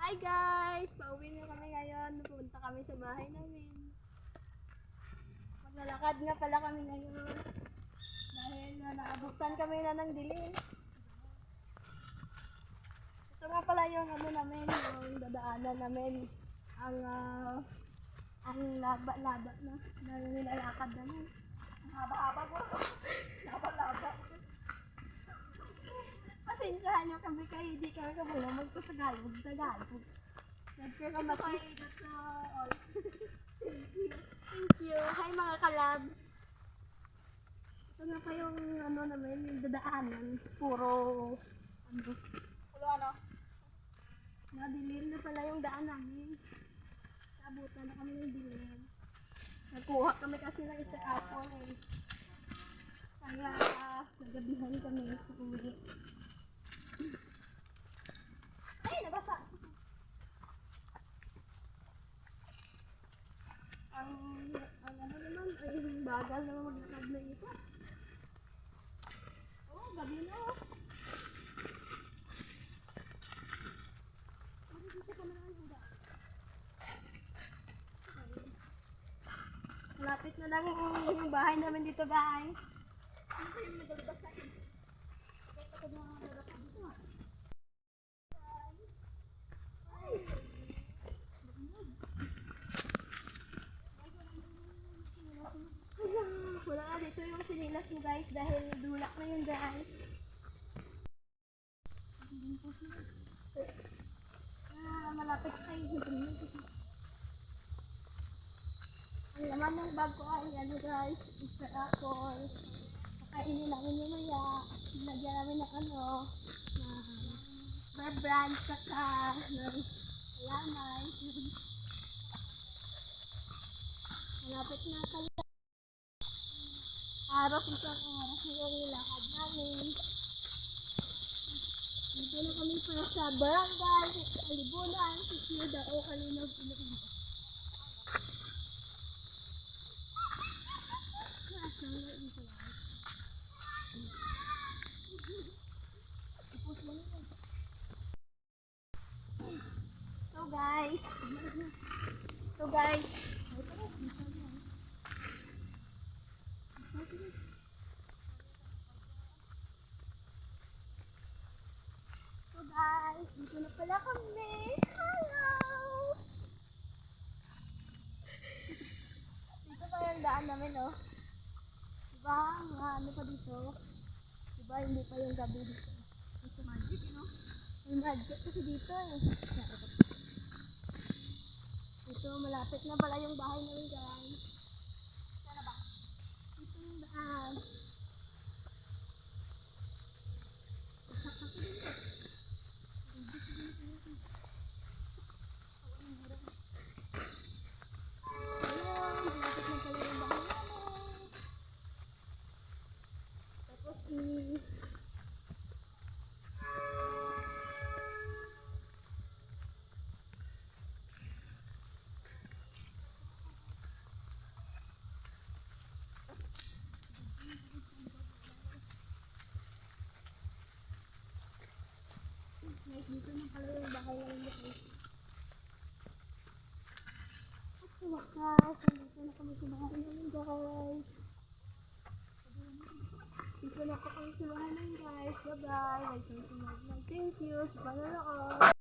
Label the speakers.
Speaker 1: Hi guys! Pauwi na kami ngayon. Pupunta kami sa bahay namin. Maglalakad nga pala kami ngayon. Dahil naabutan kami na ng dilim. Ito nga pala yung namin, yung dadaanan namin. Ang laba-laba na nilalakad namin. Ang haba-haba po. Laba-laba. Pasensyahan nyo kami kayo, hindi kami kabulamag ko sa Tagalog. Nagkakamatay sa all. Thank you. Hi mga kalab. Ito nga pa yung namin, yung dadaanan. Puro nadilim na pala yung daan namin. Naabutan na kami ng dilim. Nagkuha kami kasi ng isang apple eh. Kaya nagabihan kami sa uwi. Ay, nabasa! Ang naman, ay bagal na maglakad na ito. Oh, gabi na oh. Malapit na lang yung bahay namin dito guys. Ano ko yung nagbabasa? Ito ko mga nagbabasa dito. Wala nga dito yung sinilas mo guys dahil dulak na yun guys. Malapit tayo dito. Ang laman ng bag ko ay guys, Easter apple. Kakainin namin yung maya. Lagyan namin ng bear brand saka ng lamay. Malapit na pala. Araw isang oras yung nilakad namin. Dito na kami para sa barangay, Alibunan, Sisida o Kalinaw, Iloilo. So guys, dito na pala kami. Hello! Dito pa yung daan namin, oh. Diba? Ano pa dito? Diba hindi pa yung gabi dito? Ito magic, no? May magic kasi dito, eh. Dito, malapit na pala yung bahay namin, guys. Sana ba? Dito yung daan. Dito na pala yung bahay namin guys. At sa wakas, dito na kami sa bahay namin guys. Dito na kami sa bahay namin guys. Bye bye. Thank you sa panonood.